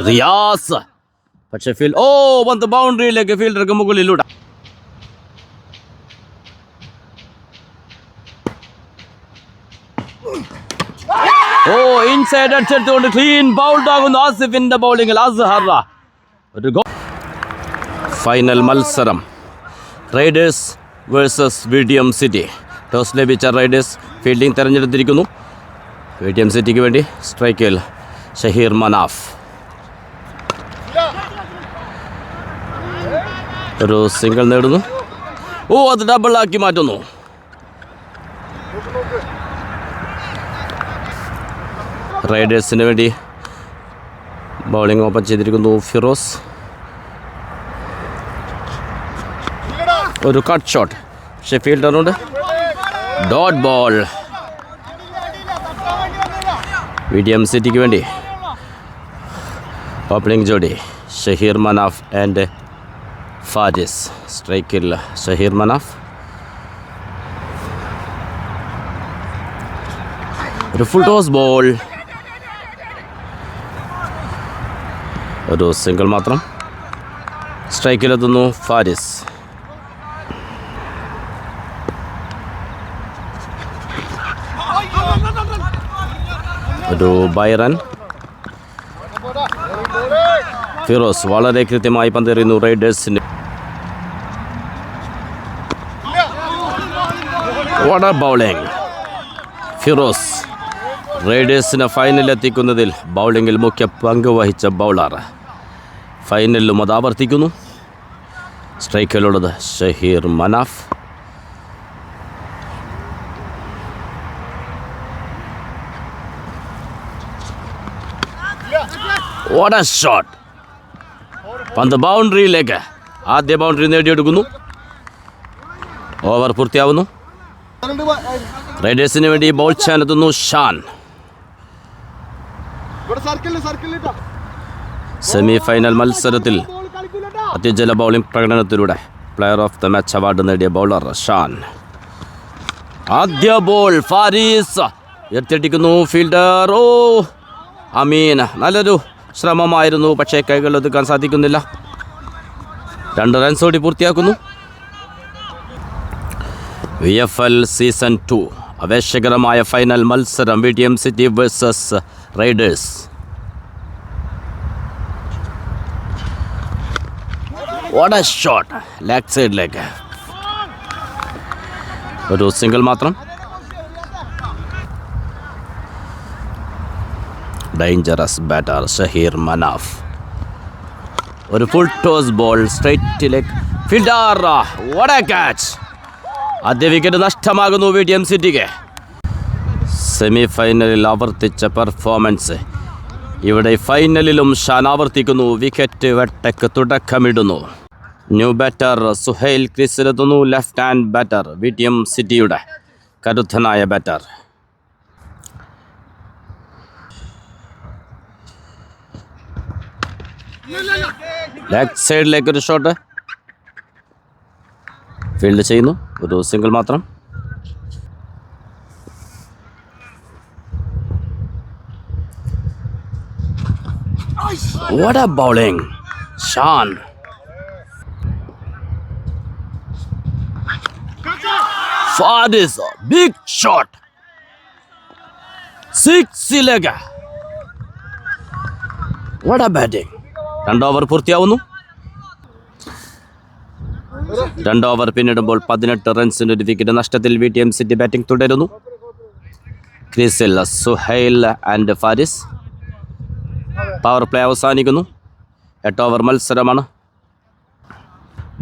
റിയാസ് പക്ഷെ വന്ന് ബൗണ്ടറിയിലേക്ക് ഫീൽഡർക്ക് മുകളിലൂടെ. ഇൻസൈഡ് അടിച്ചെടുത്തുകൊണ്ട് ക്ലീൻ ബൗൾഡ് ആകുന്നു ആസിഫിന്റെ ബൗളിംഗിൽ അസ്ഹർ. ഒരു ഗോൾ. ഫൈനൽ മത്സരം Riders versus Vidiem city. Toss ലഭിച്ച റൈഡേഴ്സ് ഫീൽഡിംഗ് തിരഞ്ഞെടുത്തിരിക്കുന്നു. വിഡിയം സിറ്റിക്ക് വേണ്ടി സ്ട്രൈക്കിൽ ഷഹീർ മനാഫ്. ഒരു സിംഗിൾ നേടുന്നു. അത് ഡബിൾ ആക്കി മാറ്റുന്നു. റൈഡേഴ്സിന് വേണ്ടി ബൗളിംഗ് ഓപ്പൺ ചെയ്തിരിക്കുന്നു ഫിറോസ്. ഒരു കട്ട് ഷോട്ട് ഷെഫീൽഡറുണ്ട്. Dot ball. വിഡിയം സിറ്റിക്ക് വേണ്ടി ഓപ്പണിംഗ് ജോഡി ഷഹീർ മനാഫ് ആൻഡ് ഫാരിസ്. സ്ട്രൈക്കിൽ ഷഹീർ മനാഫ്. ഒരു ഫുൾ ടോസ് ബോൾ. ഒരു സിംഗിൾ മാത്രം. സ്ട്രൈക്കിലെത്തുന്നു ഫാരിസ്. ഒരു ബൈറൻ. ഫിറോസ് വളരെ കൃത്യമായി പന്തെറിയുന്നു റൈഡേഴ്സിന്. What a bowling. ഫിറോസ് റൈഡേഴ്സിനെ ഫൈനലിലെത്തിക്കുന്നതിൽ ബൗളിങ്ങിൽ മുഖ്യ പങ്ക് വഹിച്ച ബൗളർ. ഫൈനലിലും അത് ആവർത്തിക്കുന്നു. സ്ട്രൈക്കിലുള്ളത് Shaheer Manaf. What a shot. പന്ത് ബൗണ്ടറിയിലേക്ക്. ആദ്യ ബൗണ്ടറി നേടിയെടുക്കുന്നു. ഓവർ പൂർത്തിയാവുന്നു. റൈഡേഴ്സിന് വേണ്ടി ബോൾ ചെയ്യാനെത്തുന്നു ഷാൻ. സെമി ഫൈനൽ മത്സരത്തിൽ അത്യുജ്വല ബൗളിംഗ് പ്രകടനത്തിലൂടെ player of the match award നേടിയ ബൗളർ ഷാൻ. ആദ്യ ബോൾ ഫാരീസ് ഉയർത്തിയടിക്കുന്നു ഫീൽഡർ. അമീൻ. നല്ലൊരു ശ്രമമായിരുന്നു, പക്ഷേ കൈകൾ ഒതുക്കാൻ സാധിക്കുന്നില്ല. 2 റൺസ് ഓടി പൂർത്തിയാക്കുന്നു. VFL സീസൺ 2 ആവേശകരമായ ഫൈനൽ മത്സരം VTM City versus Riders. What a shot. Leg സൈഡിലേക്ക്. ഒരു സിംഗിൾ മാത്രം. Dangerous batter Shaheer Manaf. ഒരു ഫുൾ ടോസ് ബോൾ സ്ട്രൈറ്റിലേക്ക്. ഫീൽഡർ. What a catch. ആദ്യ വിക്കറ്റ് നഷ്ടമാകുന്നു വിഡിയം സിറ്റിക്ക്. സെമി ഫൈനലിൽ ആവർത്തിച്ച പെർഫോമൻസ് ഇവിടെ ഫൈനലിലും ഷാൻ ആവർത്തിക്കുന്നു. വിക്കറ്റ് വെട്ടക്ക് തുടക്കമിടുന്നു. ന്യൂ ബാറ്റർ സുഹൈൽ ക്രീസിലെത്തുന്നു. ലെഫ്റ്റ് ഹാൻഡ് ബാറ്റർ വിഡിയം സിറ്റിയുടെ കരുത്തനായ ബാറ്റർ. ലെഗ് സൈഡിലേക്ക് ഒരു ഷോട്ട് ഫീൽഡ് ചെയ്യുന്നു. ഒരു സിംഗിൾ മാത്രം. What a bowling. Shan. Faris. Big shot. 6 What a batting. 2 over പൂർത്തിയാവുന്നു. 2 ഓവർ പിന്നിടുമ്പോൾ 18 റൺസിന് ഒരു വിക്കറ്റ് നഷ്ടത്തിൽ വിഡിയം സിറ്റി ബാറ്റിംഗ് തുടരുന്നു. ക്രീസിൽ Suhail and Faris. Power play അവസാനിക്കുന്നു. 8 ഓവർ മത്സരമാണ്.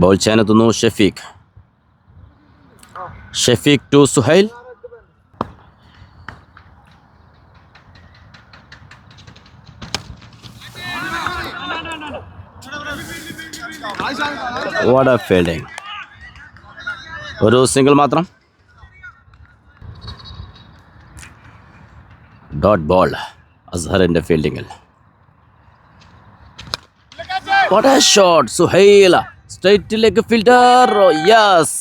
ബോൾ ചെയ്യാനെത്തുന്നു Shafeeq. Shafeeq to Suhail. What a fielding. ഒരു സിംഗിൾ മാത്രം. ഡോട്ട് ബോൾ അസ്ഹറിന്റെ ഫീൽഡിങ്ങിൽ. What a shot. സുഹൈൽ സ്ട്രൈറ്റിലേക്ക് ഫീൽഡർ. യെസ്.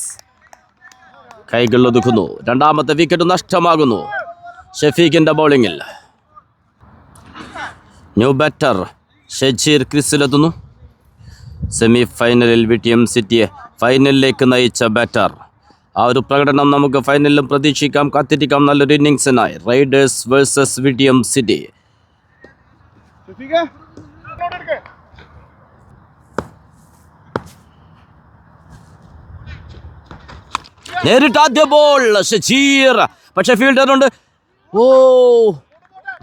കൈകൾ ഒതുക്കുന്നു. 2ാമത്തെ വിക്കറ്റ് നഷ്ടമാകുന്നു ഷഫീഖിന്റെ ബൗളിങ്ങിൽ. ന്യൂ ബാറ്റർ ഷജീർ ക്രിസിലെത്തുന്നു. സെമി ഫൈനലിൽ വിടിഎം സിറ്റിയെ ഫൈനലിലേക്ക് നയിച്ച ബാറ്റർ. ആ ഒരു പ്രകടനം നമുക്ക് ഫൈനലിലും പ്രതീക്ഷിക്കാം. കാത്തിരിക്കാം നല്ലൊരു ഇന്നിങ്സിനായി. Riders versus VTM City. നേരിട്ട് ആദ്യ ബോൾ ഷജീർ, പക്ഷേ ഫീൽഡറുണ്ട്. ഓ,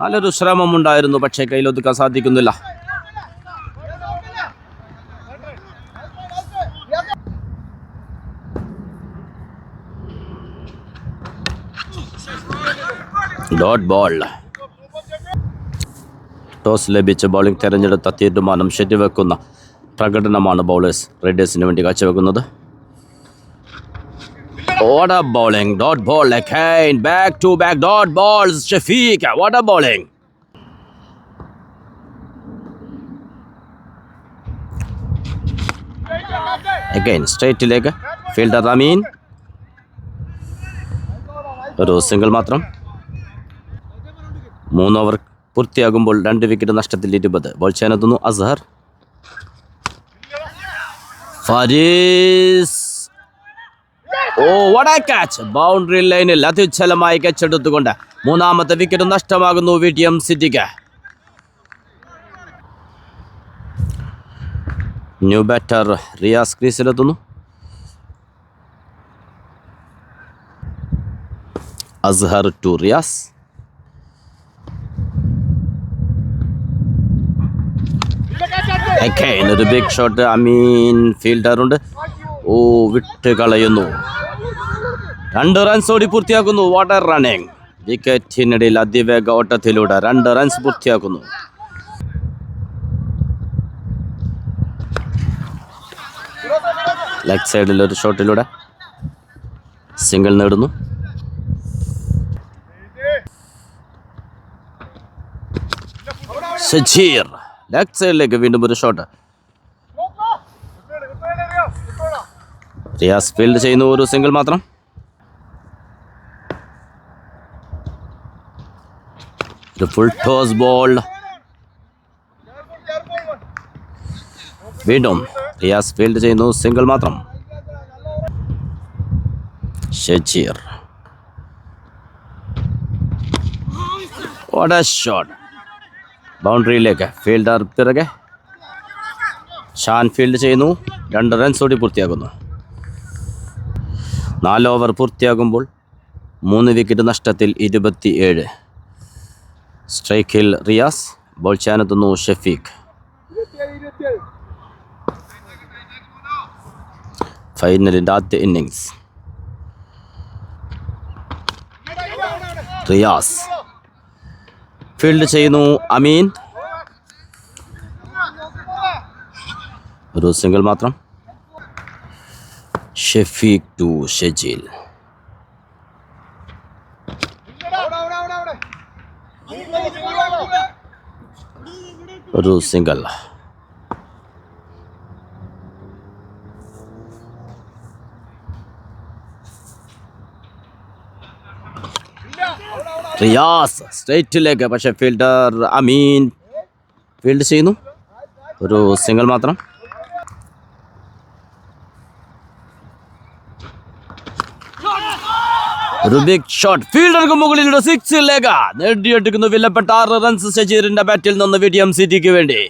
നല്ലൊരു ശ്രമമുണ്ടായിരുന്നു, പക്ഷേ കയ്യിലൊതുക്കാൻ സാധിക്കുന്നില്ല. Dot ball. ടോസ് ലഭിച്ച ബൗളിംഗ് തെരഞ്ഞെടുത്ത തീരുമാനം ശരിവെക്കുന്ന പ്രകടനമാണ് ബൗളേഴ്സ് റൈഡേഴ്സിന് വേണ്ടി കാഴ്ചവെക്കുന്നത്. What a bowling, dot ball again, back to back dot balls, Shafiq, what a bowling. Again, straight leg, fielder Amin. ഒരു സിംഗിൾ മാത്രം. 3 ഓവർ പൂർത്തിയാകുമ്പോൾ 2 വിക്കറ്റ് നഷ്ടത്തിൽ 20. ബോൾ ചെയ്യാനെത്തുന്നു Azhar. Faris, oh, what a catch! Boundary line അത്യുച്ഛലമായി കച്ചെടുത്തുകൊണ്ട് 3ാമത്തെ wicket നഷ്ടമാകുന്നു VTM സിറ്റിക്ക്. ന്യൂ ബാറ്റർ റിയാസ് ക്രീസിലെത്തുന്നു. അസ്ഹർ ടു റിയാസ്. ഒരു ബിഗ് ഷോട്ട്. അമീൻ ഫീൽഡറുണ്ട്. ഓ, വിട്ട് കളയുന്നു. 2 റൺസ് ഓടി പൂർത്തിയാക്കുന്നു. Water running. വിക്കറ്റിനിടയിൽ അതിവേഗ ഓട്ടത്തിലൂടെ 2 റൺസ് പൂർത്തിയാക്കുന്നു. ലെഗ് സൈഡിൽ ഒരു ഷോട്ടിലൂടെ സിംഗിൾ നേടുന്നു. ഷജീർ ലെഗ് സൈഡിലേക്ക് വീണ്ടും ഒരു ഷോട്ട്. റിയാസ് ഫീൽഡ് ചെയ്യുന്നു. ഒരു സിംഗിൾ മാത്രം. ഒരു ഫുൾ ടോസ് ബോൾ. വീണ്ടും റിയാസ് ഫീൽഡ് ചെയ്യുന്നു. സിംഗിൾ മാത്രം. Shajeer, what a shot. ബൗണ്ടറിയിലേക്ക് ഫീൽഡർ പിറകെ. ഷാൻ ഫീൽഡ് ചെയ്യുന്നു. 2 റൺസ് ഓടി പൂർത്തിയാകുന്നു. 4 ഓവർ പൂർത്തിയാകുമ്പോൾ 3 വിക്കറ്റ് നഷ്ടത്തിൽ 27. സ്ട്രൈക്കിൽ റിയാസ്. ബോൾ ചെയ്യാനെത്തുന്നു ഷഫീഖ്. ഫൈനലിൻ്റെ ആദ്യ ഇന്നിങ്സ്. റിയാസ് ഫീൽഡ് ചെയ്യുന്നു. അമീൻ, ഒരു സിംഗിൾ മാത്രം. ഷഫീഖ് ടു ഷജീൽ. ഒരു സിംഗിൾ. റിയാസ് സ്ട്രൈറ്റിലേക്ക്, പക്ഷേ ഫീൽഡർ അമീൻ ഫീൽഡ് ചെയ്യുന്നു. ഒരു സിംഗിൾ മാത്രം. ഒരു ബിഗ് ഷോട്ട്. ഫീൽഡർക്ക് മുകളിലൂടെ 6 നേടിയെടുക്കുന്നു. വിലപ്പെട്ട 6 റൺസ് ഷജീറിന്റെ ബാറ്റിൽ നിന്ന് വിടിഎം സിറ്റിക്ക് വേണ്ടി.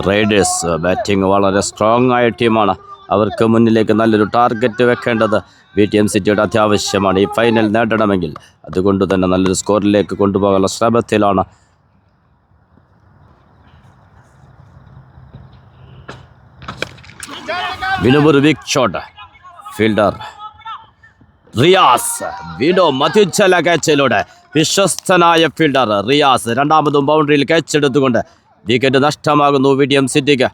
റൈഡേഴ്സ് ബാറ്റിംഗ് വളരെ സ്ട്രോങ് ആയ ടീമാണ്. അവർക്ക് മുന്നിലേക്ക് നല്ലൊരു ടാർഗറ്റ് വെക്കേണ്ടത് വിടിഎം സിറ്റിയുടെ അത്യാവശ്യമാണ് ഈ ഫൈനൽ നേടണമെങ്കിൽ. അതുകൊണ്ട് തന്നെ നല്ലൊരു സ്കോറിലേക്ക് കൊണ്ടുപോകാനുള്ള ശ്രമത്തിലാണ്. വീണ്ടും ഒരു ബിഗ് ഷോട്ട്. ഫീൽഡർ റിയാസ് വീണ്ടും അത്യുച്ഛല ക്യാച്ചിലൂടെ വിശ്വസ്തനായ ഫീൽഡർ റിയാസ് 2ാമതും ബൗണ്ടറിയിൽ ക്യാച്ചെടുത്തുകൊണ്ട് വിക്കറ്റ് നഷ്ടമാകുന്നു വിടിഎം സിറ്റിക്ക്.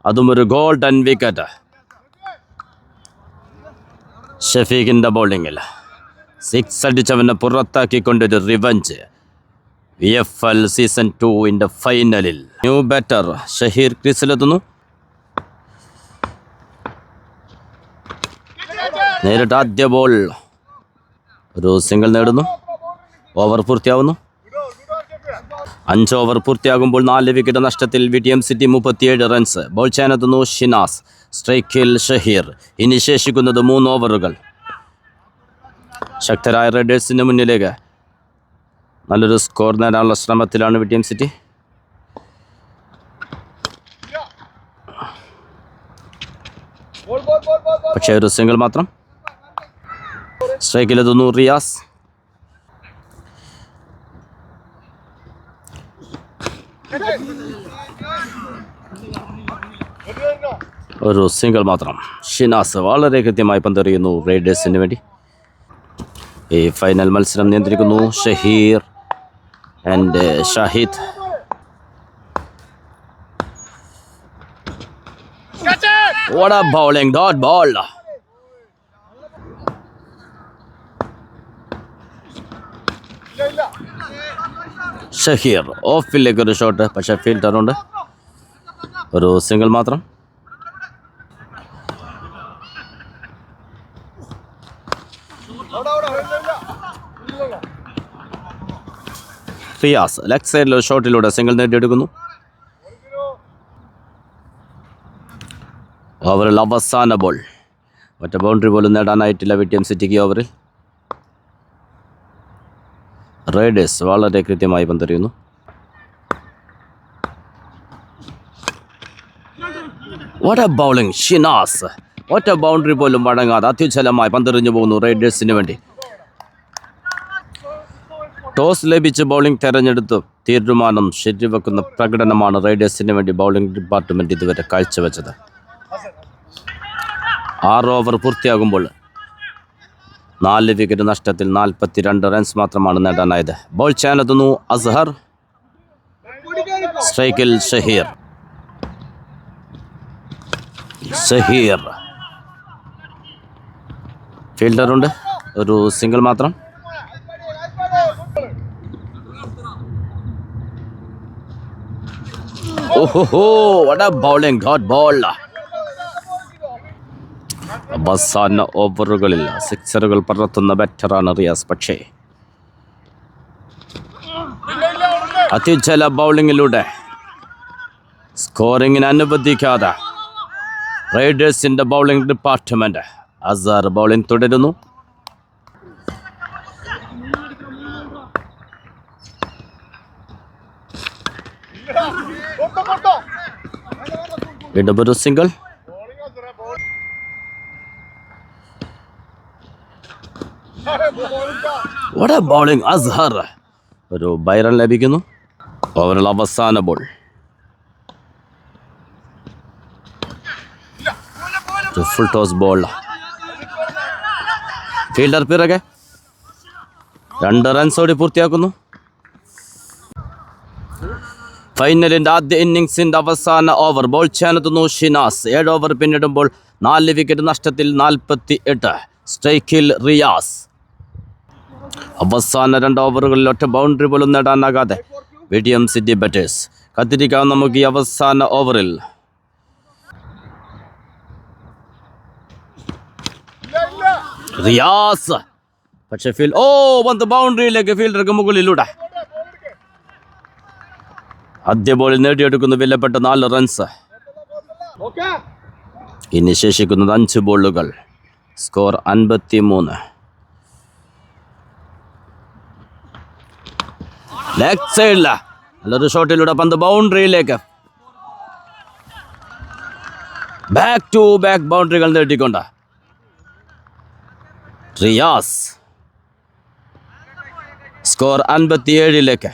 അതും ഒരു ഗോൾഡൻ വിക്കറ്റ്. ഷഫീഖിൻ്റെ ബൗളിങ്ങിൽ 6 അടിച്ചവനെ പുറത്താക്കിക്കൊണ്ടൊരു റിവഞ്ച്. VFL സീസൺ 2 ഫൈനലിൽ. ന്യൂ ബാറ്റർ ഷഹീർ ക്രീസിലെത്തുന്നു. നേരിട്ട് ആദ്യ ബോൾ. ഒരു സിംഗിൾ നേടുന്നു. ഓവർ പൂർത്തിയാവുന്നു. 5 ഓവർ പൂർത്തിയാകുമ്പോൾ 4 വിക്കറ്റ് നഷ്ടത്തിൽ വിടിയം സിറ്റി 37 റൺസ്. ബോൾ ചെയ്യാനെത്തുന്നു ഷിനാസ്. സ്ട്രൈക്കിൽ ഷഹീർ. ഇനി ശേഷിക്കുന്നത് 3 ഓവറുകൾ. ശക്തരായ റൈഡേഴ്സിന് മുന്നിലേക്ക് നല്ലൊരു സ്കോർ നേടാനുള്ള ശ്രമത്തിലാണ് വിടിയം സിറ്റി. പക്ഷേ ഒരു സിംഗിൾ മാത്രം. സ്ട്രൈക്കിലെത്തുന്നു റിയാസ്. ഒരു സിംഗിൾ മാത്രം. ഷിനാസ് വളരെ കൃത്യമായി പന്തെറിയുന്നു റൈഡേഴ്സിന് വേണ്ടി. ഈ ഫൈനൽ മത്സരം നിയന്ത്രിക്കുന്നു Shaheer and Shahid. What a bowling, dot ball. Shaheer ഓഫിലേക്ക് ഒരു ഷോട്ട്, പക്ഷേ ഫീൽഡറുണ്ട്. ഒരു സിംഗിൾ മാത്രം. റിയാസ് ലെഗ് സൈഡിലെ ഷോട്ടിലൂടെ സിംഗിൾ നേടിയെടുക്കുന്നു. ഓവറിൽ അവസാന ബോൾ. ഒറ്റ ബൗണ്ടറി പോലും നേടാനായിട്ടില്ല വിടിയം സിറ്റിക്ക് ഓവറിൽ. റൈഡേഴ്സ് വളരെ കൃത്യമായി പന്തെറിയുന്നു. What a bowling Shinas. ഒറ്റ ബൗണ്ടറി പോലും വഴങ്ങാതെ അത്യുജ്വലമായി പന്തെറിഞ്ഞു പോകുന്നു റൈഡേഴ്സിന് വേണ്ടി. ടോസ് ലഭിച്ച് ബൗളിംഗ് തെരഞ്ഞെടുത്ത് തീരുമാനം ശരിവെക്കുന്ന പ്രകടനമാണ് റൈഡേഴ്സിന് വേണ്ടി ബൗളിംഗ് ഡിപ്പാർട്ട്മെൻറ്റ് ഇതുവരെ കാഴ്ചവെച്ചത്. 6 ഓവർ പൂർത്തിയാകുമ്പോൾ 4 വിക്കറ്റ് നഷ്ടത്തിൽ 42 റൺസ് മാത്രമാണ് നേടാനായത്. ബോൾ ചെയ്യാനെത്തുന്നു അസ്ഹർ. സ്ട്രൈക്കിൽ ഷഹീർ. ഫീൽഡറുണ്ട്. ഒരു സിംഗിൾ മാത്രം. ഓഹോ, what a bowling, dot ball. അവസാന ഓവറുകളിൽ സിക്സറുകൾ പറത്തുന്ന ബാറ്ററാണ് റിയാസ്. പക്ഷേ അത്യുജ്വല ബൗളിങ്ങിലൂടെ സ്കോറിങ്ങിന് അനുവദിക്കാതെ റൈഡേഴ്സിന്റെ ബൗളിംഗ് ഡിപ്പാർട്ട്മെന്റ്. അസ്ഹർ ബൗളിംഗ് തുടരുന്നു. വീണ്ടും ഒരു single. What a bowling Azhar. ഒരു ബൈറൺ ലഭിക്കുന്നു. ഓവറിൽ അവസാന ball. Full toss ball. Fielder പിറകെ 2 റൺസോടെ പൂർത്തിയാക്കുന്നു. ഫൈനലിന്റെ ആദ്യ ഇന്നിംഗ്സിന്റെ അവസാന ഓവർ. ബോൾ ചെയ്യാനെത്തുന്നു ഷിനാസ്. 7 ഓവർ പിന്നിടുമ്പോൾ 4 വിക്കറ്റ് നഷ്ടത്തിൽ 48. സ്ട്രൈക്കിൽ റിയാസ്. അവസാന 2 ഓവറുകളിൽ ഒറ്റ ബൗണ്ടറി പോലും നേടാനാകാതെ വിടിയം സിറ്റി ബാറ്റേഴ്സ്. കാത്തിരിക്കാം നമുക്ക് ഈ അവസാന ഓവറിൽ. റിയാസ് പക്ഷേ പന്ത് ബൗണ്ടറിയിലേക്ക് ഫീൽഡർക്ക് മുകളിലൂടെ. ആദ്യ ബോളിൽ നേടിയെടുക്കുന്നു വിലപ്പെട്ട 4 റൺസ്. ഇനി ശേഷിക്കുന്നത് 5 ബോളുകൾ. സ്കോർ 53. ലെഗ് സൈഡില നല്ലൊരു ഷോട്ടിലൂടെ പന്ത് ബൗണ്ടറിയിലേക്ക്. ബാക്ക് ടു ബാക്ക് ബൗണ്ടറികൾ നേടിക്കൊണ്ട് റിയാസ്. സ്കോർ 57.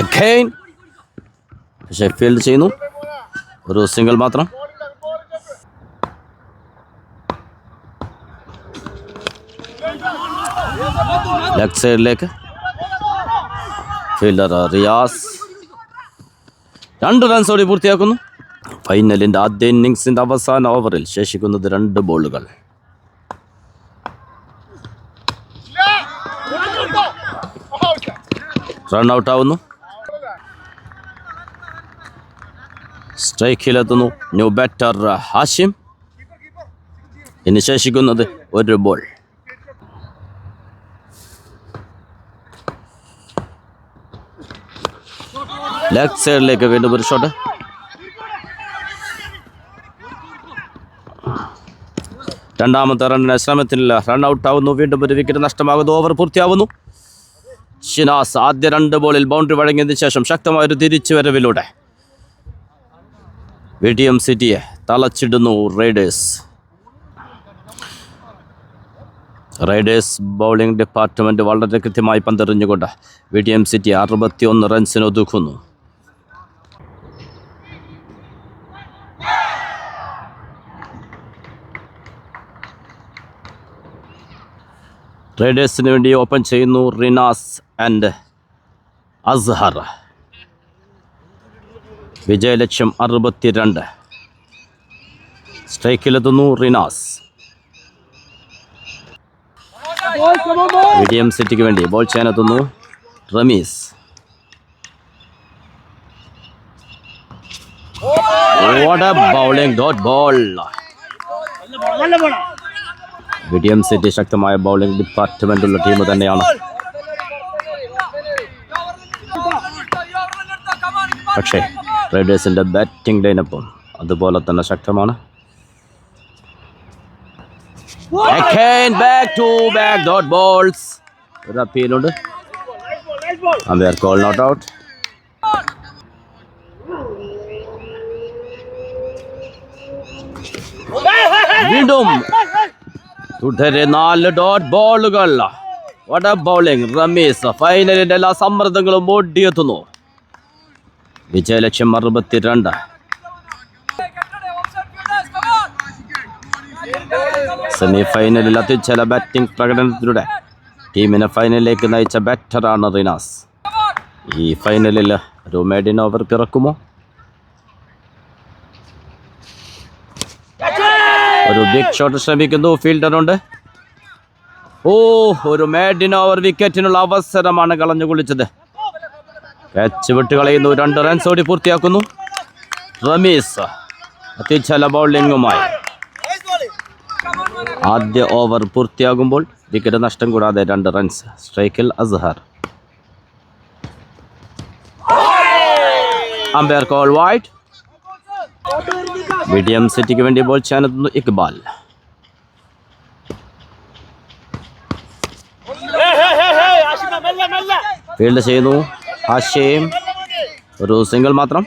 അഗൈൻ പക്ഷേ ഫീൽഡ് ചെയ്യുന്നു. ഒരു സിംഗിൾ മാത്രം. ലെഗ് സൈഡിലേക്ക് ഫീൽഡർ റിയാസ് 2 റൺസോടെ പൂർത്തിയാക്കുന്നു. ഫൈനലിൻ്റെ ആദ്യ ഇന്നിംഗ്സിൻ്റെ അവസാന ഓവറിൽ ശേഷിക്കുന്നത് 2 ബോളുകൾ. റൺ ഔട്ടാവുന്നു. സ്ട്രൈക്കിലെത്തുന്നു ന്യൂ ബാറ്റർ ഹാഷിം. ഇനി ശേഷിക്കുന്നത് ഒരു ബോൾ. ലെഗ് സൈഡിലേക്ക് വീണ്ടും ഒരു ഷോട്ട്. രണ്ടാമത്തെ റണ്ണിന് ശ്രമത്തിനില്ല. റൺ ഔട്ട് ആവുന്നു. വീണ്ടും ഒരു വിക്കറ്റ് നഷ്ടമാകുന്നു. ഓവർ പൂർത്തിയാവുന്നു. ഷിനാസ് ആദ്യ 2 ബോളിൽ ബൗണ്ടറി വഴങ്ങിയതിനു ശേഷം ശക്തമായൊരു തിരിച്ചുവരവിലൂടെ VTM സിറ്റിയെ തളച്ചിടുന്നു റൈഡേഴ്സ് ബൗളിംഗ് ഡിപ്പാർട്ട്മെന്റ് വളരെ കൃത്യമായി പന്തെറിഞ്ഞുകൊണ്ട് VTM സിറ്റി 61 റൺസിന് ഒതുക്കുന്നു. റൈഡേഴ്സിന് വേണ്ടി ഓപ്പൺ ചെയ്യുന്നു റിനാസ് ആൻഡ് അസ്ഹർ. വിജയലക്ഷ്യം 62. സ്ട്രൈക്കിലെത്തുന്നു റിനാസ്. VTM സിറ്റിക്ക് വേണ്ടി ബോൾ ചെയ്യാനെത്തുന്നു Rameez. What a bowling dot ball. VTM City ശക്തമായ ബൗളിംഗ് ഡിപ്പാർട്ട്മെന്റുള്ള ടീം തന്നെയാണ്. പക്ഷേ റൈഡേഴ്സിന്റെ ബാറ്റിംഗ് ലൈനപ്പും അതുപോലെ തന്നെ ശക്തമാണ്. back dot balls. ഒരു അപ്പീലുണ്ട്. Umpire call not out. വീണ്ടും തുടരെ 4 ഡോട്ട് ബോളുകൾ. വട ബൗളിംഗ് റമീസ്. ഫൈനലിന്റെ എല്ലാ സമ്മർദ്ദങ്ങളും ഓടിയെത്തുന്നു. വിജയലക്ഷ്യം 62. സെമി ഫൈനലിൽ അത്യുജ്വല ബാറ്റിംഗ് പ്രകടനത്തിലൂടെ ടീമിനെ ഫൈനലിലേക്ക് നയിച്ച ബാറ്ററാണ് റിനാസ്. ഈ ഫൈനലിൽ ഒരു മേഡിൻ ഓവർ പിറക്കുമോ? ഒരു ബിഗ് ഷോട്ട് ശ്രമിക്കുന്നു. ഫീൽഡറുണ്ട്. ഒരു മേഡിൻ ഓവർ വിക്കറ്റിനുള്ള അവസരമാണ് കളഞ്ഞു കുളിച്ചത്. ക്യാച്ച് വിട്ട് കളയുന്നു. 2 റൺസ് ഓടി പൂർത്തിയാക്കുന്നു റമീസ് അത്യുജ്വല ബൗളിംഗുമായി. ആദ്യ ഓവർ പൂർത്തിയാകുമ്പോൾ വിക്കറ്റ് നഷ്ടം കൂടാതെ 2 റൺസ്. സ്ട്രൈക്കിൽ Azhar. Umpire call wide. VTM സിറ്റിക്ക് വേണ്ടി ബോൾ ചെയ്യാനെത്തുന്നു ഇക്ബാൽ. ഫീൽഡ് ചെയ്യുന്നു ഹാഷിം. ഒരു സിംഗിൾ മാത്രം.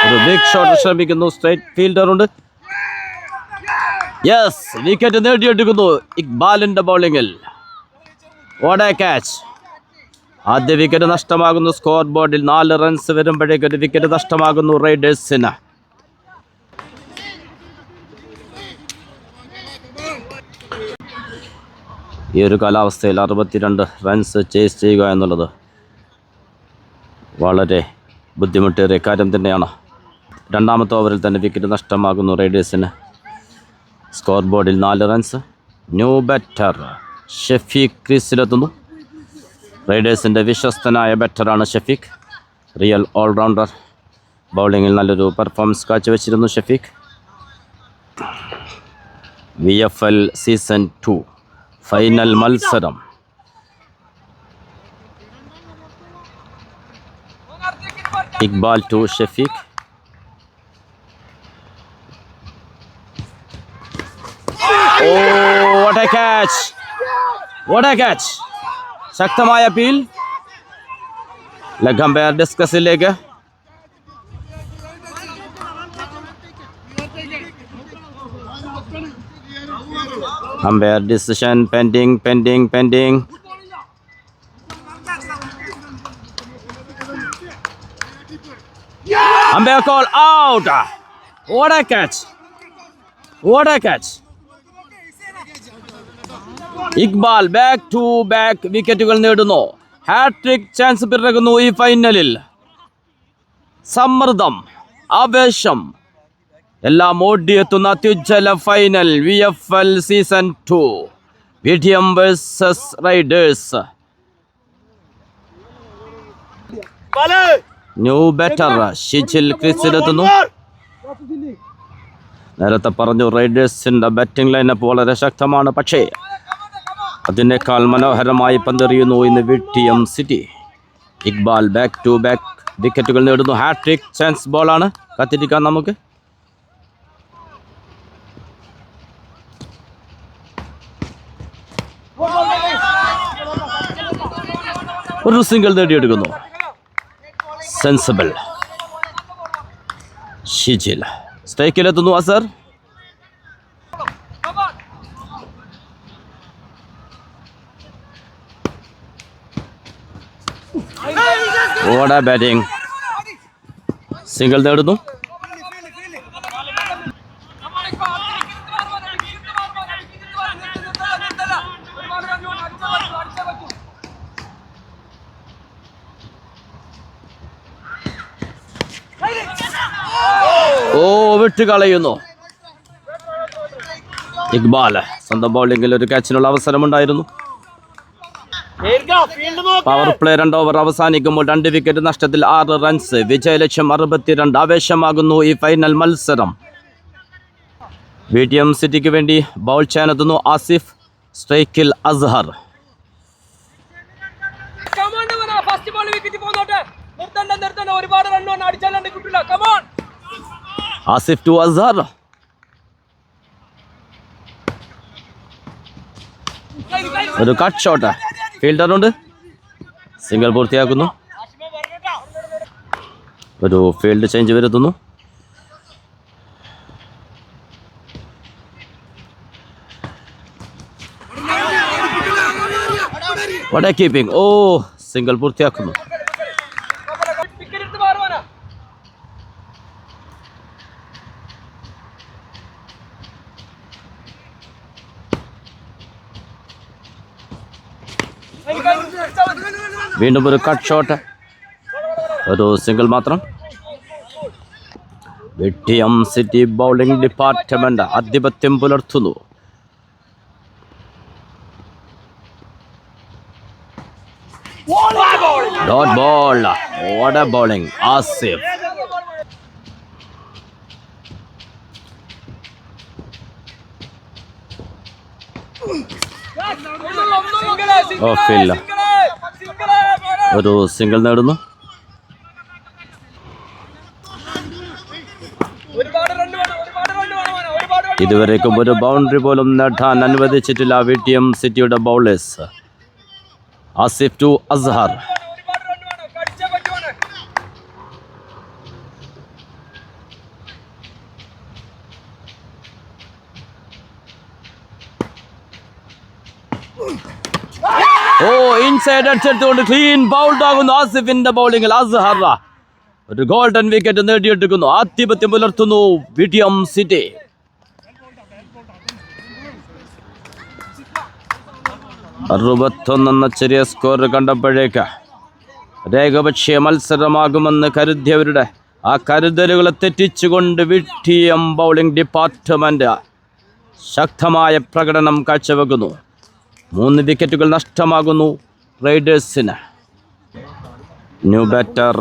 ഒരു ബിഗ് ഷോട്ട് ശ്രമിക്കുന്നു. സ്ട്രൈറ്റ് ഫീൽഡറുണ്ട്. യെസ്, വിക്കറ്റ് നേടിയെടുക്കുന്നു ഇക്ബാലിന്റെ ബൗളിംഗിൽ. What a catch. ആദ്യ വിക്കറ്റ് നഷ്ടമാകുന്നു. സ്കോർ ബോർഡിൽ 4 റൺസ് വരുമ്പോഴേക്ക് ഒരു വിക്കറ്റ് നഷ്ടമാകുന്നു റൈഡേഴ്സിന്. ഈ ഒരു കാലാവസ്ഥയിൽ 62 റൺസ് ചേസ് ചെയ്യുക എന്നുള്ളത് വളരെ ബുദ്ധിമുട്ടേറിയ കാര്യം തന്നെയാണ്. രണ്ടാമത്തെ ഓവറിൽ തന്നെ വിക്കറ്റ് നഷ്ടമാകുന്നു റൈഡേഴ്സിന്. സ്കോർ ബോർഡിൽ 4 റൺസ്. ന്യൂ ബാറ്റർ ഷഫീഖ് ക്രീസിലെത്തുന്നു. റൈഡേഴ്സിൻ്റെ വിശ്വസ്തനായ ബാറ്ററാണ് ഷഫീഖ്. Real all rounder. ബൗളിങ്ങിൽ നല്ലൊരു പെർഫോമൻസ് കാഴ്ചവെച്ചിരുന്നു ഷഫീഖ്. VFL സീസൺ 2 ഫൈനൽ മത്സരം. Iqbal to Shafeeq. what a catch. What a catch. ശക്തമായ അപ്പീൽ. ലെഗ് അമ്പയർ ഡിസ്കസിലേക്ക്. Umpire decision pending. Umpire call out. What a catch. Iqbal back to back വിക്കറ്റുകൾ നേടുന്നു. ഹാട്രിക് ചാൻസ് പിറകുന്നു ഈ ഫൈനലിൽ. സമ്മർദ്ദം, ആവേശം എല്ലാം ഓടിയെത്തുന്ന അത്യുജ്വല final. VFL season 2 VTM versus Riders. New batter Shijil ക്രീസിലെത്തുന്നു. നേരത്തെ പറഞ്ഞു റൈഡേഴ്സിന്റെ ബാറ്റിംഗ് ലൈനപ്പ് വളരെ ശക്തമാണ്, പക്ഷേ അതിനേക്കാൾ മനോഹരമായി പന്തെറിയുന്നു ഇന്ന് VTM City. Iqbal back to back വിക്കറ്റുകൾ നേടുന്നു. ഹാട്രിക് ചാൻസ് ബോളാണ്, കാത്തിരിക്കാം നമുക്ക്. ഒരു സിംഗിൾ നേടിയെടുക്കുന്നു. സെൻസിബിൾ ഷിജിൽ സ്ട്രൈക്കിലെത്തുന്നു. അസർ ഓടാ ബാറ്റിംഗ്, സിംഗിൾ നേടുന്നു. വിട്ട് കളയുന്നു. ഇക്ബാൽ സ്വന്തം ബൗളിംഗിൽ ഒരു ക്യാച്ചിനുള്ള അവസരമുണ്ടായിരുന്നു. പവർ പ്ലേ 2 ഓവർ അവസാനിക്കുമ്പോൾ 2 വിക്കറ്റ് നഷ്ടത്തിൽ 6 റൺസ്. വിജയലക്ഷ്യം 62. ആവേശമാകുന്നു ഈ ഫൈനൽ മത്സരം. വിടിഎം സിറ്റിക്ക് വേണ്ടി ബൗൾ ചെയ്യാനെത്തുന്നു ആസിഫ്. സ്ട്രൈക്കിൽ അസ്ഹർ. ആസിഫ് ടു അസ്ഹർ. ഒരു കട്ട് ഷോട്ട്, ഫീൽഡറുണ്ട്. സിംഗിൾ പൂർത്തിയാക്കുന്നു. ഒരു ഫീൽഡ് ചേഞ്ച് വരുത്തുന്നു. വട കീപ്പിംഗ്. സിംഗിൾ പൂർത്തിയാക്കുന്നു. വീണ്ടും ഒരു കട്ട് ഷോട്ട്, ഒരു സിംഗിൾ മാത്രം. വിടിഎം സിറ്റി ബൗളിംഗ് ഡിപ്പാർട്ട്മെന്റ് ആധിപത്യം പുലർത്തുന്നു. Dot ball. What a bowling. Asif. ഓഫില്ല. ഒരു സിംഗിൾ നേടുന്നു. ഇതുവരേക്കും ഒരു ബൗണ്ടറി പോലും നേടാൻ അനുവദിച്ചിട്ടില്ല വിടിഎം സിറ്റിയുടെ bowlers. Asif to Azhar. Inside അടിച്ചെടുത്തുകൊണ്ട് ക്ലീൻ ബൗൾഡ് ആകുന്നു ആസിഫിന്റെ ബൗളിംഗിൽ. അസ്ഹർ ഒരു ഗോൾഡൻ വിക്കറ്റ് നേടിയെടുക്കുന്നു. ആധിപത്യം പുലർത്തുന്നു വിടിഎം സിറ്റി. എന്ന ചെറിയ സ്കോർ കണ്ടപ്പോഴേക്ക് ഏകപക്ഷീയ മത്സരമാകുമെന്ന് കരുതിയവരുടെ ആ കരുതലുകളെ തെറ്റിച്ചുകൊണ്ട് വിടിഎം ബൗളിംഗ് ഡിപ്പാർട്ട്മെന്റ് ശക്തമായ പ്രകടനം കാഴ്ചവെക്കുന്നു. 3 വിക്കറ്റുകൾ നഷ്ടമാകുന്നു റൈഡേഴ്സിന്. ന്യൂ ബാറ്റർ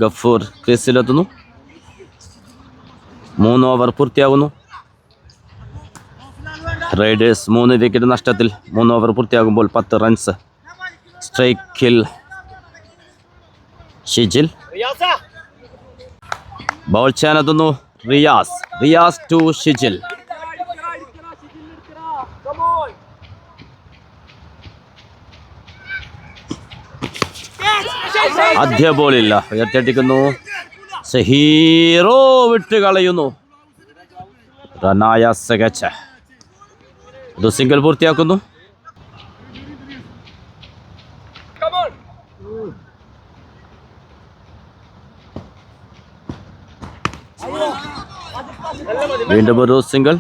ഗഫൂർ ക്രീസിലെത്തുന്നു. 3 ഓവർ പൂർത്തിയാകുന്നു. റൈഡേഴ്സ് 3 വിക്കറ്റ് നഷ്ടത്തിൽ 3 ഓവർ പൂർത്തിയാകുമ്പോൾ 10 റൺസ്. സ്ട്രൈക്കിൽ ഷിജിൽ. ബൗൾ ചെയ്യാനെത്തുന്നു റിയാസ്. റിയാസ് ടു ഷിജിൽ. ആദ്യ ബോളില്ല, ഉയർത്തിയടിക്കുന്നു. സഹീറോ വിട്ട് കളയുന്നു. റനായ സഗച്ച ഒരു സിംഗിൾ പൂർത്തിയാക്കുന്നു. വീണ്ടും ഒരു സിംഗിൾ.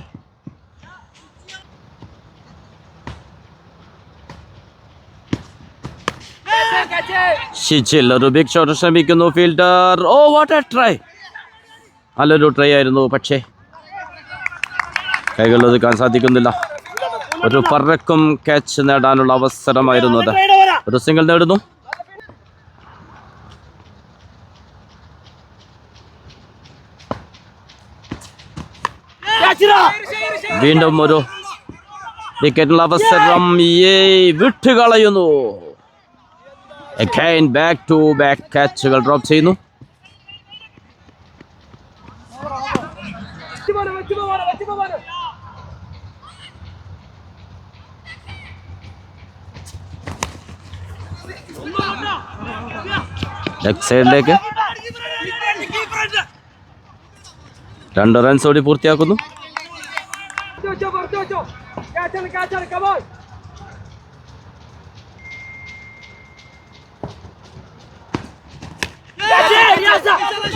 ഷിജിൽ ഒരു ബിഗ് ഷോട്ട് ശ്രമിക്കുന്നു. Fielder what A try. നല്ലൊരു ട്രൈ ആയിരുന്നു, പക്ഷേ കൈകൾ ഒതുക്കാൻ സാധിക്കുന്നില്ല. ഒരു പറക്കും ക്യാച്ച് നേടാനുള്ള അവസരമായിരുന്നു അത്. ഒരു സിംഗിൾ നേടുന്നു. വീണ്ടും ഒരു വിക്കറ്റിനുള്ള അവസരം വിട്ടുകളയുന്നു. Again back to back catchuകൾ ഡ്രോപ്പ് ചെയ്യുന്നു. ലെഗ് സൈഡിലേക്ക് 2 റൺസ് ഓടി പൂർത്തിയാക്കുന്നു.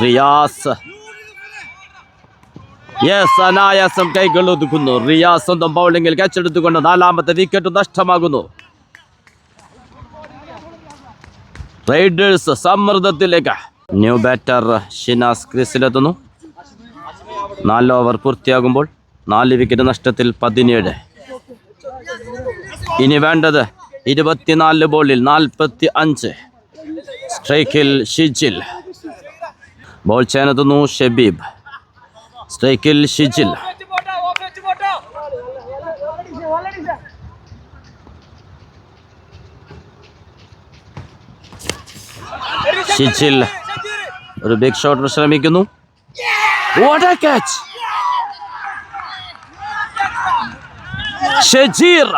റിയാസ് അനായാസം കൈകൾ ഒതുക്കുന്നു. റിയാസ് സ്വന്തം ബൗളിംഗിൽ കച്ചെടുത്തുകൊണ്ട് 4ാമത്തെ വിക്കറ്റ് നഷ്ടമാകുന്നു. റൈഡേഴ്സ് സമ്മർദ്ദത്തിലേക്ക്. ന്യൂ ബാറ്റർ ഷിനാസ് ക്രീസിലെത്തുന്നു. 4 ഓവർ പൂർത്തിയാകുമ്പോൾ 4 വിക്കറ്റ് നഷ്ടത്തിൽ 17. ഇനി വേണ്ടത് 24 ബോളിൽ 45. സ്ട്രൈക്കിൽ ഷിജിൽ. ബോൾ ചെയ്യാനെത്തുന്നു ഷബീബ്. സ്ട്രൈക്കിൽ ഷിജിൽ. ഷിജിൽ ഒരു ബിഗ് ഷോട്ട് ശ്രമിക്കുന്നു. What a catch! ഷജീർ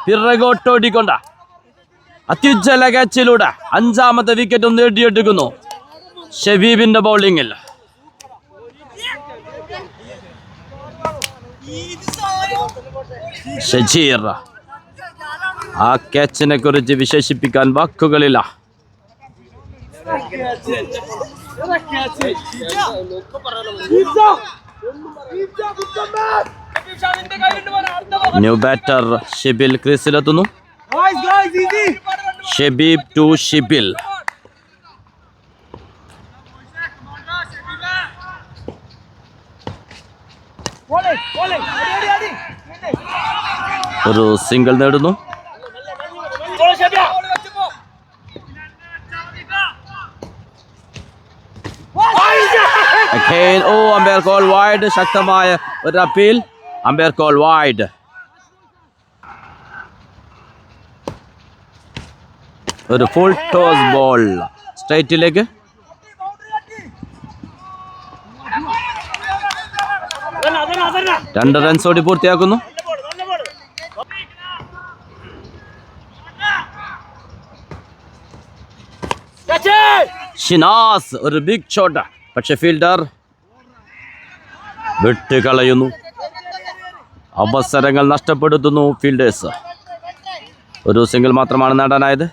പിറകോട്ടോടിക്കൊണ്ട അത്യുജ്വല കാച്ചിലൂടെ 5ാമത്തെ വിക്കറ്റ് നേടിയെടുക്കുന്നു ഷബീബിന്റെ ബൗളിംഗിൽ. ഷജീർ ആ ക്യാച്ചിനെ കുറിച്ച് വിശേഷിപ്പിക്കാൻ വാക്കുകളില്ല. ന്യൂ ബാറ്റർ ഷിബിൽ ക്രീസിലെത്തുന്നു. ഷബീബ് ടു ഷിബിൽ. ഒരു സിംഗിൾ നേടുന്നു. Umpire call wide. ശക്തമായ ഒരു അപ്പീൽ. Umpire call wide. ഒരു ഫുൾ ടോസ് ബോൾ സ്ട്രൈറ്റിലേക്ക്. രണ്ട് റൺസ് ഓടി പൂർത്തിയാക്കുന്നു. ഷിനാസ് ഒരു ബിഗ് ഷോട്ട്, പക്ഷെ ഫീൽഡർ വിട്ടുകളയുന്നു. അവസരങ്ങൾ നഷ്ടപ്പെടുത്തുന്നു ഫീൽഡേഴ്സ്. ഒരു സിംഗിൾ മാത്രമാണ് നേടാനായത്.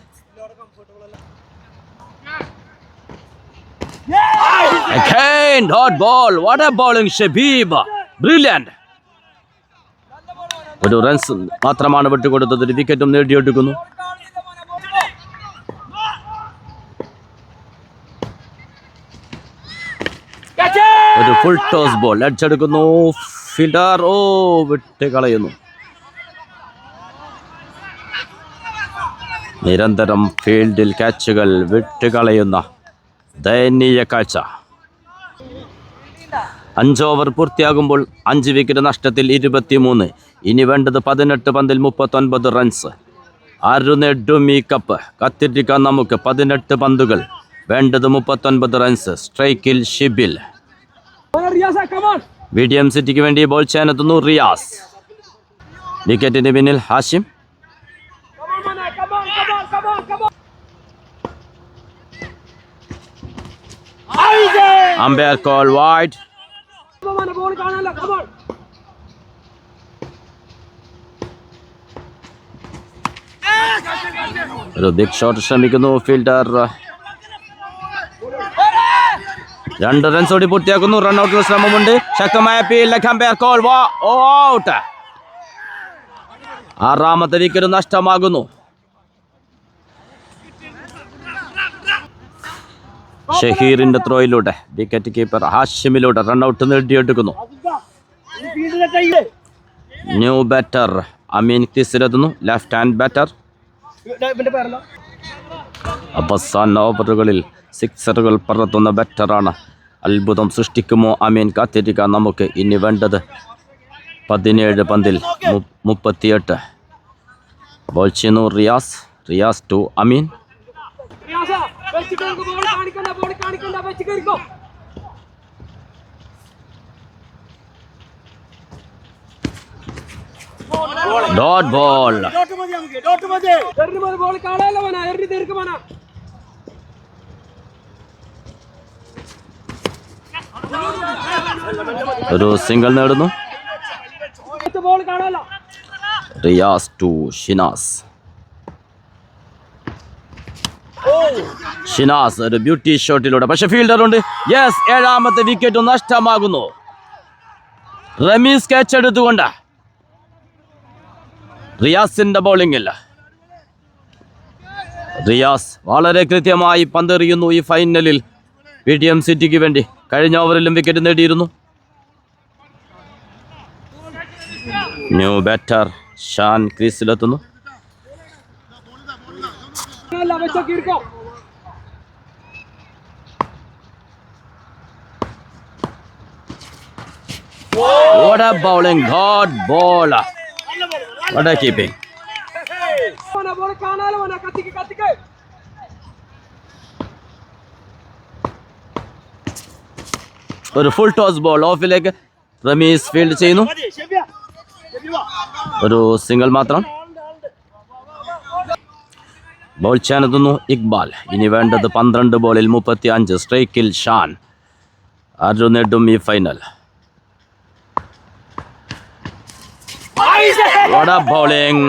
Again dot ball. What a bowling, Shabib. Brilliant. ഒരു റൺസ് മാത്രമാണ് വിട്ടുകൊടുത്തത്. ഒരു വിക്കറ്റും നേടിയെടുക്കുന്നു. ഒരു ഫുൾ ടോസ് ബോൾ അടിച്ചെടുക്കുന്നു ഫീൽഡർ. വിട്ട് കളയുന്നു. നിരന്തരം ഫീൽഡിൽ ക്യാച്ചുകൾ വിട്ടുകളയുന്ന ദയനീയ കാഴ്ച. 5 ഓവർ പൂർത്തിയാകുമ്പോൾ 5 വിക്കറ്റ് നഷ്ടത്തിൽ 23. ഇനി വേണ്ടത് 18 പന്തിൽ 39 റൺസ്. ആരു നേടും ഈ കപ്പ്? കത്തിരിക്കാൻ നമുക്ക് 18 പന്തുകൾ, വേണ്ടത് 39 റൺസ്. സ്ട്രൈക്കിൽ ഷിബിൽ. വിഡിയം സിറ്റിക്ക് വേണ്ടി ബോൾ ചെയ്യാനെത്തുന്നു റിയാസ്. വിക്കറ്റിന് പിന്നിൽ ഹാഷിം. Umpire call wide. ഒരു ബിഗ് ഷോട്ട് ശ്രമിക്കുന്നു ഫീൽഡർ. 2 റൺസ് ഓടി പൂർത്തിയാക്കുന്നു. റൺഔട്ടിന് ശ്രമമുണ്ട്. ശക്തമായ അപ്പീലിലേക്ക് അമ്പയർ കോൾ ഔട്ട്. 6ാമത്തെ വിക്കറ്റ് നഷ്ടമാകുന്നു. ഷഹീറിന്റെ ത്രോയിലൂടെ വിക്കറ്റ് കീപ്പർ ഹാഷിമിലൂടെ റൺഔട്ട് നേടിയെടുക്കുന്നു. ന്യൂ ബാറ്റർ അമീൻ ക്രീസിലെത്തുന്നു. Left hand batter. അവസാന ഓവറുകളിൽ സിക്സറുകൾ പറത്തുന്ന ബാറ്ററാണ്. അത്ഭുതം സൃഷ്ടിക്കുമോ അമീൻ? കാത്തിരിക്കാൻ നമുക്ക്. ഇനി വേണ്ടത് 17 പന്തിൽ 38. ബോൾ ചെയ്യുന്നു Riyas to Ameen. Dot ball. ഒരു സിംഗിൾ നേടുന്നു. റിയാസ് ടു ഷിനാസ് ഒരു ബ്യൂട്ടി ഷോട്ടിലൂടെ, പക്ഷെ ഫീൽഡർ ഉണ്ട്. യെസ്, 7ാമത്തെ വിക്കറ്റ് നഷ്ടമാകുന്നു. റമീസ് ക്യാച്ച് എടുത്തുകൊണ്ട് റിയാസിന്റെ ബൗളിംഗിൽ റിയാസ് വളരെ കൃത്യമായി പന്തെറിയുന്നു. ഈ ഫൈനലിൽ PTM സിറ്റിക്ക് വേണ്ടി കഴിഞ്ഞ ഓവറിലും വിക്കറ്റ് നേടിയിരുന്നു. ന്യൂ ബാറ്റർ ഷാൻ ക്രീസിലെത്തുന്നു. What a bowling, God ball. What a keeping. ഒരു ഫുൾ ടോസ് ബോൾ ഓഫിലേക്ക് റമീസ് ഫീൽഡ് ചെയ്യുന്നു. ഒരു സിംഗിൾ മാത്രം. ബോൾ ചെയ്യാനെത്തുന്നു ഇക്ബാൽ. ഇനി വേണ്ടത് 12 ബോളിൽ 35. സ്ട്രൈക്കിൽ ഷാൻ. ആര് നേടും ഈ final? What a bowling.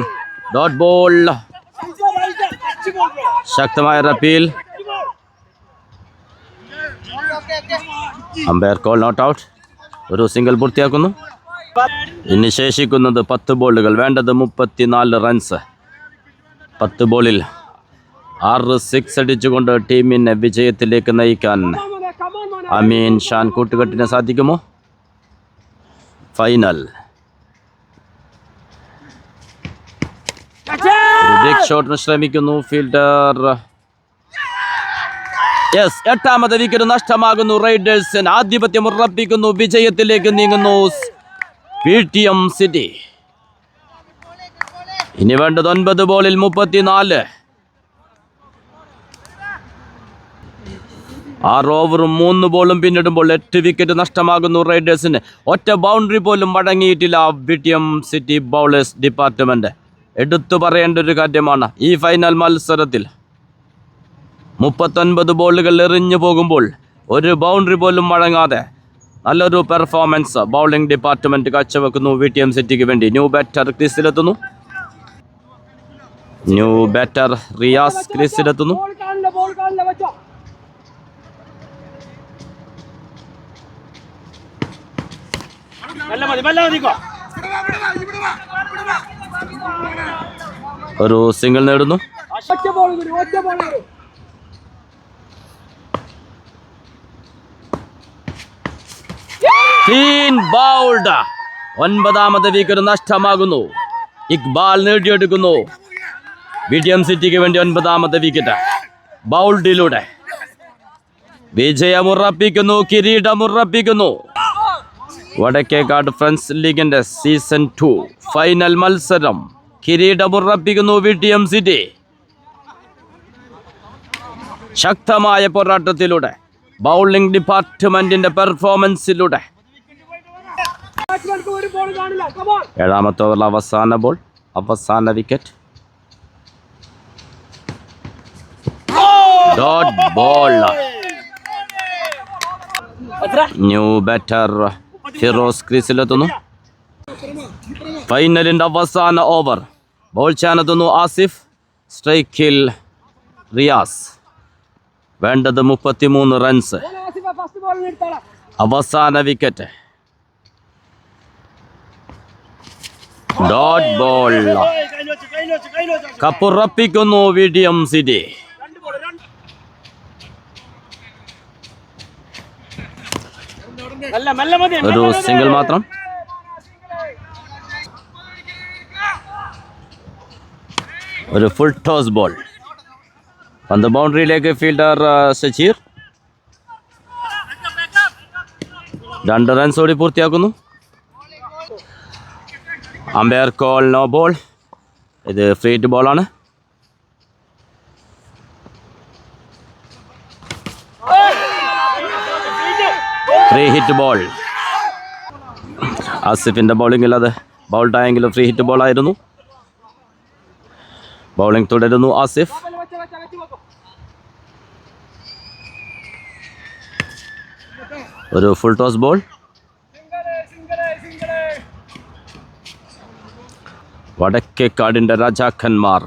Dot ball. ശക്തമായ appeal. Umpire call not out. ഒരു സിംഗിൾ പൂർത്തിയാക്കുന്നു. ഇനി ശേഷിക്കുന്നത് 10 ബോളുകൾ. വേണ്ടത് 34 റൺസ്. 10 ബോളിൽ 6 സിക്സ് അടിച്ചുകൊണ്ട് ടീമിനെ വിജയത്തിലേക്ക് നയിക്കാൻ അമീൻ ഷാൻ കൂട്ടുകെട്ടിന് സാധിക്കുമോ? ഫൈനൽ. ബിഗ് ഷോട്ടിന് ശ്രമിക്കുന്നു ഫീൽഡർ. യെസ്, 8ാമത്തെ വിക്കറ്റ് നഷ്ടമാകുന്നു. റൈഡേഴ്സിന് ആധിപത്യം ഉറപ്പിക്കുന്നു. വിജയത്തിലേക്ക് നീങ്ങുന്നു PTM സിറ്റി. ഇനി വേണ്ടത് 9 ബോളിൽ 34. 6 ഓവറും 3 ബോളും പിന്നിടുമ്പോൾ 8 വിക്കറ്റ് നഷ്ടമാകുന്നു റൈഡേഴ്സിന്. ഒറ്റ ബൗണ്ടറി പോലും മടങ്ങിയിട്ടില്ല PTM സിറ്റി ബൗളേഴ്സ് ഡിപ്പാർട്ട്മെന്റ്. എടുത്തു പറയേണ്ട ഒരു കാര്യമാണ്, ഈ ഫൈനൽ മത്സരത്തിൽ 39 ബോളുകൾ എറിഞ്ഞു പോകുമ്പോൾ ഒരു ബൗണ്ടറി പോലും മടങ്ങാതെ നല്ലൊരു പെർഫോമൻസ് ബൗളിംഗ് ഡിപ്പാർട്ട്മെന്റ് കാഴ്ചവെക്കുന്നു PTM സിറ്റിക്ക് വേണ്ടി. ന്യൂ ബാറ്റർ ക്രീസിലെത്തുന്നു. റിയാസ് ക്രീസിലെത്തുന്നു. ഒരു സിംഗിൾ നേടുന്നു. Clean bowled. 9ാമത്തെ വിക്കറ്റ് നഷ്ടമാകുന്നു. ഇക്ബാൽ നേടിയെടുക്കുന്നു PTM സിറ്റിക്ക് വേണ്ടി 9ാമത്തെ വിക്കറ്റ്. ബൗൾഡിലൂടെ വിജയമുറപ്പിക്കുന്നു, കിരീടമുറപ്പിക്കുന്നു. വടക്കേക്കാട് ഫ്രണ്ട്സ് ലീഗിന്റെ സീസൺ 2 ഫൈനൽ മത്സരം കിരീടമുറപ്പിക്കുന്നു PTM സിറ്റി. ശക്തമായ പോരാട്ടത്തിലൂടെ, ബൗളിംഗ് ഡിപ്പാർട്ട്മെന്റിന്റെ പെർഫോമൻസിലൂടെ 7ാമത്തെ ഓവറിൽ അവസാന ബോൾ, അവസാന wicket. Dot ball. New batter Firoz ക്രീസിലെത്തുന്നു. ഫൈനലിന്റെ അവസാന ഓവർ. ബോൾ ചെയ്യാനെത്തുന്നു ആസിഫ്. സ്ട്രൈക്കിൽ റിയാസ്. വേണ്ടത് 33 റൺസ്. അവസാന വിക്കറ്റ്. Dot ball. കപ്പുറപ്പിക്കുന്നു PTM സിറ്റി. ഒരു സിംഗിൾ മാത്രം. ഒരു ഫുൾ ടോസ് ബോൾ. പന്ത് ബൗണ്ടറിയിലേക്ക് ഫീൽഡർ സച്ചീർ. 2 റൺസ് ഓടി പൂർത്തിയാക്കുന്നു. Umpire call no ball. ഇത് ഫ്രീ ഹിറ്റ് ബോളാണ്. Free hit ball. ആസിഫിൻ്റെ ബൗളിങ്ങിൽ അത് ബൗൾഡായെങ്കിലും ഫ്രീ ഹിറ്റ് ബോളായിരുന്നു. ബൗളിംഗ് തുടരുന്നു ആസിഫ്. ഒരു ഫുൾ ടോസ് ബോൾ. വടക്കേക്കാടിൻ്റെ രാജാക്കന്മാർ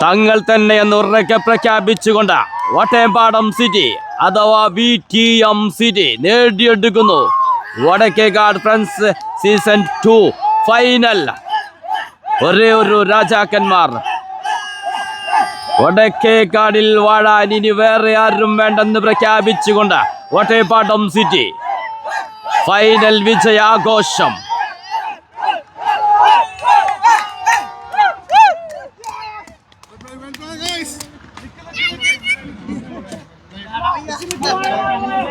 തങ്ങൾ തന്നെ എന്ന് ഉറക്കെ പ്രഖ്യാപിച്ചുകൊണ്ട് വട്ടേമ്പാടം സിറ്റി അഥവാ VTM സിറ്റി നേടിയെടുക്കുന്നു വടക്കേക്കാട് ഫ്രണ്ട്സ് സീസൺ 2 ഫൈനൽ. ഒരേ ഒരു രാജാക്കന്മാർ. വടക്കേക്കാടിൽ വാഴാൻ ഇനി വേറെ ആരും വേണ്ടെന്ന് പ്രഖ്യാപിച്ചുകൊണ്ട് വട്ടേപ്പാടം സിറ്റി ഫൈനൽ വിജയാഘോഷം.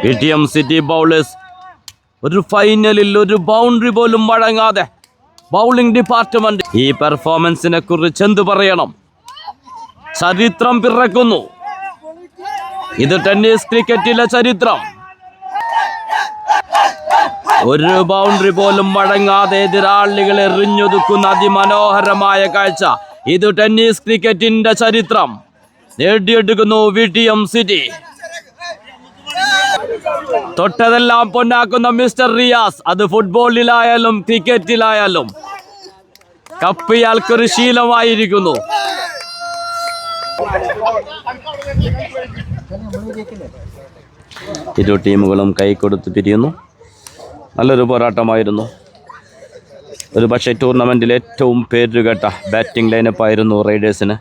VTM സിറ്റി ബൗളേഴ്സ് ഒരു ഫൈനലിൽ ഒരു ബൗണ്ടറി പോലും വഴങ്ങാതെ ബൗളിംഗ് ഡിപ്പാർട്ട്മെന്റ് ഈ പെർഫോമൻസിനെ കുറിച്ച് എന്തു പറയണം? ചരിത്രം പിറക്കുന്നു. ഇത് ടെന്നീസ് ക്രിക്കറ്റിലെ ചരിത്രം. ഒരു ബൗണ്ടറി പോലും വഴങ്ങാതെ എതിരാളികളെ എറിഞ്ഞൊതുക്കുന്ന അതിമനോഹരമായ കാഴ്ച. ഇത് ടെന്നീസ് ക്രിക്കറ്റിന്റെ ചരിത്രം. നേടിയെടുക്കുന്നു VTM സിറ്റി. തൊട്ടതെല്ലാം പൊന്നാക്കുന്ന മിസ്റ്റർ റിയാസ്. അത് ഫുട്ബോളിലായാലും ക്രിക്കറ്റിലായാലും കപ്പ് ഇയാൾക്കൊരു ശീലമായിരിക്കുന്നു. ഇരു ടീമുകളും കൈകൊടുത്ത് പിരിയുന്നു. നല്ലൊരു പോരാട്ടമായിരുന്നു. ഒരു പക്ഷേ ടൂർണമെൻറ്റിൽ ഏറ്റവും പേരുകേട്ട ബാറ്റിംഗ് ലൈനപ്പായിരുന്നു റൈഡേഴ്സിന്.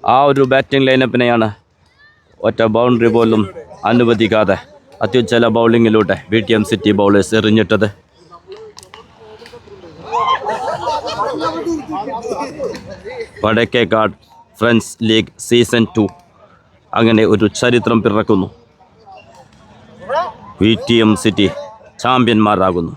ആ ഒരു ബാറ്റിംഗ് ലൈനപ്പിനെയാണ് ഒറ്റ ബൗണ്ടറി പോലും അനുവദിക്കാതെ അത്യുജ്വല ബൗളിങ്ങിലൂടെ VTM സിറ്റി ബൗളേഴ്സ് എറിഞ്ഞിട്ടത്. വടക്കേക്കാട് ഫ്രണ്ട്സ് ലീഗ് സീസൺ 2 അങ്ങനെ ഒരു ചരിത്രം പിറക്കുന്നു. VTM city ചാമ്പ്യന്മാരാകുന്നു.